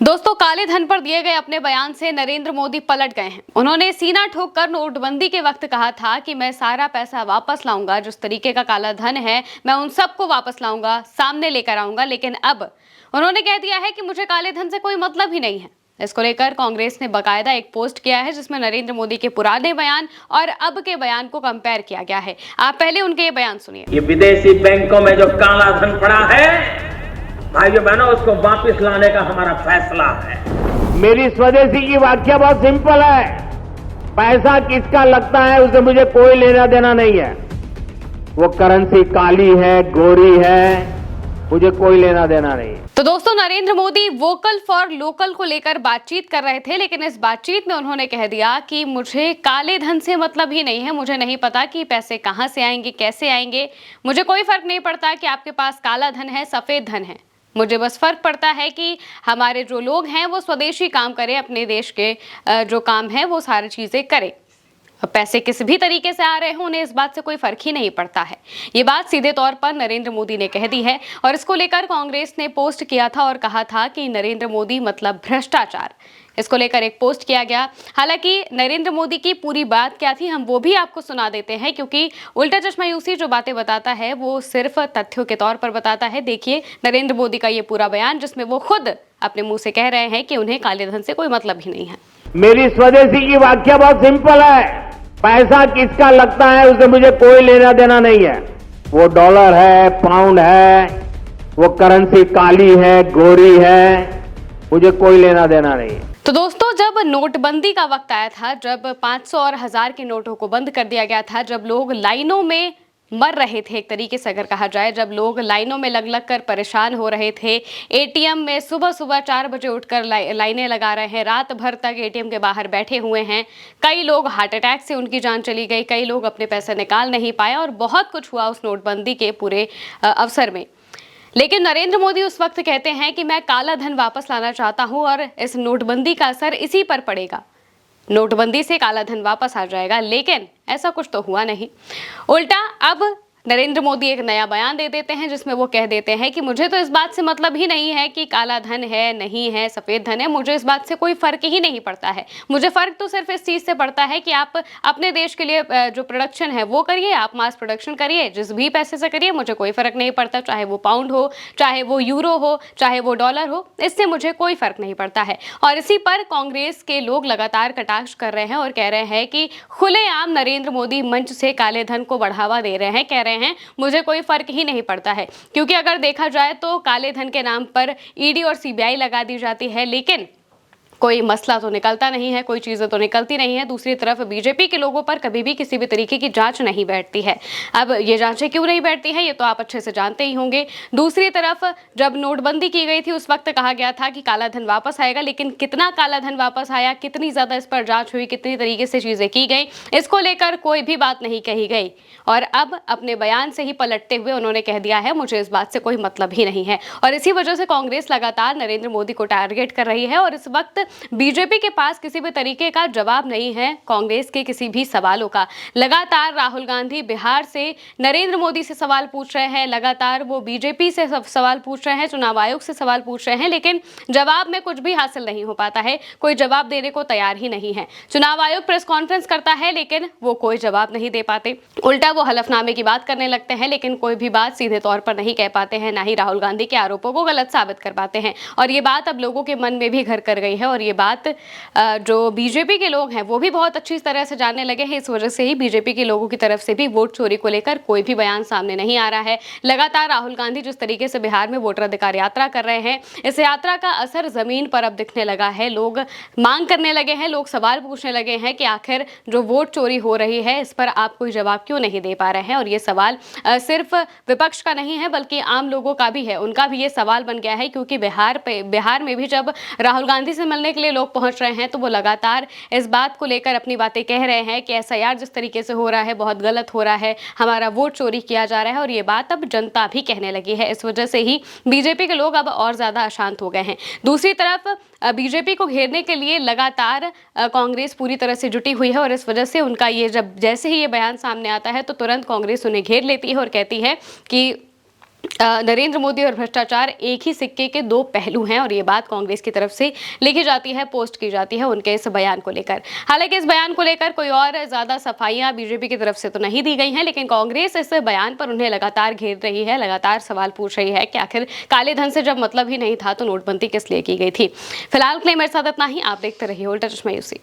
दोस्तों, काले धन पर दिए गए अपने बयान से नरेंद्र मोदी पलट गए हैं। उन्होंने सीना ठोककर नोटबंदी के वक्त कहा था कि मैं सारा पैसा वापस लाऊंगा, जिस तरीके का काला धन है मैं उन सबको वापस लाऊंगा, सामने लेकर आऊंगा। लेकिन अब उन्होंने कह दिया है कि मुझे काले धन से कोई मतलब ही नहीं है। इसको लेकर कांग्रेस ने बकायदा एक पोस्ट किया है जिसमें नरेंद्र मोदी के पुराने बयान और अब के बयान को कंपेयर किया गया है। आप पहले उनके ये बयान सुनिए। ये विदेशी बैंकों में जो काला धन पड़ा है, भाइयों बहनों, उसको वापस लाने का हमारा फैसला है। मेरी स्वदेशी की व्याख्या बहुत सिंपल है। पैसा किसका लगता है उससे मुझे कोई लेना देना नहीं है। वो करेंसी काली है, गोरी है, मुझे कोई लेना देना नहीं है। तो दोस्तों, Narendra Modi vocal for local को लेकर बातचीत कर रहे थे, लेकिन इस बातचीत में उन्होंने कह दिया कि मुझे काले धन से मतलब ही नहीं है। मुझे नहीं पता कि पैसे कहां से आएंगे, कैसे आएंगे। मुझे कोई फर्क नहीं पड़ता कि आपके पास काला धन है, सफेद धन है। मुझे बस फर्क पड़ता है कि हमारे जो लोग हैं वो स्वदेशी काम करें, अपने देश के जो काम है वो सारी चीजें करें। अब पैसे किस भी तरीके से आ रहे हो, उन्हें इस बात से कोई फर्क ही नहीं पड़ता है। ये बात सीधे तौर पर नरेंद्र मोदी ने कह दी है और इसको लेकर कांग्रेस ने पोस्ट किया था और कहा था कि नरेंद्र मोदी मतलब भ्रष्टाचार। इसको लेकर एक पोस्ट किया गया। हालांकि नरेंद्र मोदी की पूरी बात क्या थी हम वो भी आपको सुना देते हैं, क्योंकि उल्टा चश्मा यूसी जो बातें बताता है वो सिर्फ तथ्यों के तौर पर बताता है। देखिए नरेंद्र मोदी का ये पूरा बयान जिसमें वो खुद अपने मुंह से कह रहे हैं कि उन्हें काले धन से कोई मतलब ही नहीं है। मेरी स्वदेशी की व्याख्या बहुत सिंपल है। पैसा किसका लगता है उससे मुझे कोई लेना देना नहीं है। वो डॉलर है, पाउंड है, वो करेंसी काली है, गोरी है, मुझे कोई लेना देना नहीं है। तो दोस्तों, जब नोटबंदी का वक्त आया था, जब 500 और 1000 के नोटों को बंद कर दिया गया था, जब लोग लाइनों में मर रहे थे, एक तरीके से अगर कहा जाए, जब लोग लाइनों में लग लग कर परेशान हो रहे थे, एटीएम में सुबह सुबह 4 बजे उठकर लाइनें लगा रहे हैं, रात भर तक एटीएम के बाहर बैठे हुए हैं, कई लोग हार्ट अटैक से उनकी जान चली गई, कई लोग अपने पैसे निकाल नहीं पाए और बहुत कुछ हुआ उस नोटबंदी के पूरे अवसर में। लेकिन नरेंद्र मोदी उस वक्त कहते हैं कि मैं काला धन वापस लाना चाहता हूं और इस नोटबंदी का असर इसी पर पड़ेगा। नोटबंदी से काला धन वापस आ जाएगा, लेकिन ऐसा कुछ तो हुआ नहीं। उल्टा अब नरेंद्र मोदी एक नया बयान दे देते हैं जिसमें वो कह देते हैं कि मुझे तो इस बात से मतलब ही नहीं है कि काला धन है, नहीं है, सफेद धन है, मुझे इस बात से कोई फर्क ही नहीं पड़ता है। मुझे फर्क तो सिर्फ इस चीज से पड़ता है कि आप अपने देश के लिए जो प्रोडक्शन है वो करिए, आप मास प्रोडक्शन करिए, जिस भी पैसे से करिए, मुझे कोई फर्क नहीं पड़ता, चाहे वो पाउंड हो, चाहे वो यूरो हो, चाहे वो डॉलर हो, इससे मुझे कोई फर्क नहीं पड़ता है। और इसी पर कांग्रेस के लोग लगातार कटाक्ष कर रहे हैं और कह रहे हैं कि खुलेआम नरेंद्र मोदी मंच से काले धन को बढ़ावा दे रहे हैं। कह रहे हैं मुझे कोई फर्क ही नहीं पड़ता है, क्योंकि अगर देखा जाए तो काले धन के नाम पर ईडी और सीबीआई लगा दी जाती है, लेकिन कोई मसला तो निकलता नहीं है, कोई चीज़ें तो निकलती नहीं है। दूसरी तरफ बीजेपी के लोगों पर कभी भी किसी भी तरीके की जांच नहीं बैठती है। अब ये जांचें क्यों नहीं बैठती हैं ये तो आप अच्छे से जानते ही होंगे। दूसरी तरफ जब नोटबंदी की गई थी उस वक्त कहा गया था कि काला धन वापस आएगा, लेकिन कितना काला धन वापस आया, कितनी ज़्यादा इस पर जाँच हुई, कितनी तरीके से चीज़ें की गई, इसको लेकर कोई भी बात नहीं कही गई। और अब अपने बयान से ही पलटते हुए उन्होंने कह दिया है मुझे इस बात से कोई मतलब ही नहीं है। और इसी वजह से कांग्रेस लगातार नरेंद्र मोदी को टारगेट कर रही है और इस वक्त बीजेपी के पास किसी भी तरीके का जवाब नहीं है कांग्रेस के किसी भी सवालों का। लगातार राहुल गांधी बिहार से नरेंद्र मोदी से सवाल पूछ रहे हैं, लगातार वो बीजेपी से सवाल पूछ रहे हैं, चुनाव आयोग से सवाल पूछ रहे हैं, लेकिन जवाब में कुछ भी हासिल नहीं हो पाता है। कोई जवाब देने को तैयार ही नहीं है। चुनाव आयोग प्रेस कॉन्फ्रेंस करता है लेकिन वो कोई जवाब नहीं दे पाते, उल्टा वो हलफनामे की बात करने लगते हैं, लेकिन कोई भी बात सीधे तौर पर नहीं कह पाते हैं, ना ही राहुल गांधी के आरोपों को गलत साबित कर पाते हैं। और ये बात अब लोगों के मन में भी घर कर गई है और ये बात जो बीजेपी के लोग हैं वो भी बहुत अच्छी तरह से जानने लगे हैं। इस वजह से ही बीजेपी के लोगों की तरफ से भी वोट चोरी को लेकर कोई भी बयान सामने नहीं आ रहा है। लगातार राहुल गांधी जिस तरीके से बिहार में वोटर अधिकार यात्रा कर रहे हैं, इस यात्रा का असर जमीन पर अब दिखने लगा है। लोग मांग करने लगे हैं, लोग सवाल पूछने लगे हैं कि आखिर जो वोट चोरी हो रही है इस पर आप कोई जवाब क्यों नहीं दे पा रहे हैं। और ये सवाल सिर्फ विपक्ष का नहीं है बल्कि आम लोगों का भी है, उनका भी ये सवाल बन गया है, क्योंकि बिहार में भी जब राहुल गांधी से मिलने के लिए लोग पहुंच रहे हैं तो वो लगातार इस बात को लेकर अपनी बातें कह रहे हैं कि एसआईआर जिस तरीके से हो रहा है बहुत गलत हो रहा है, हमारा वोट चोरी किया जा रहा है। और ये बात अब जनता भी कहने लगी है। इस वजह से ही बीजेपी के लोग अब और ज्यादा अशांत हो गए हैं। दूसरी तरफ बीजेपी को घेरने के लिए लगातार कांग्रेस पूरी तरह से जुटी हुई है और इस वजह से उनका ये जैसे ही ये बयान सामने आता है तो तुरंत कांग्रेस उन्हें घेर लेती है और कहती है कि नरेंद्र मोदी और भ्रष्टाचार एक ही सिक्के के दो पहलू हैं और ये बात कांग्रेस की तरफ से लिखी जाती है, पोस्ट की जाती है उनके इस बयान को लेकर। हालांकि इस बयान को लेकर कोई और ज्यादा सफाइयां बीजेपी की तरफ से तो नहीं दी गई हैं, लेकिन कांग्रेस इस बयान पर उन्हें लगातार घेर रही है, लगातार सवाल पूछ रही है कि आखिर काले धन से जब मतलब ही नहीं था तो नोटबंदी किस लिए की गई थी। फिलहाल के लिए मेरे साथ इतना ही। आप देखते रहिए उल्टा चश्मा यूसी।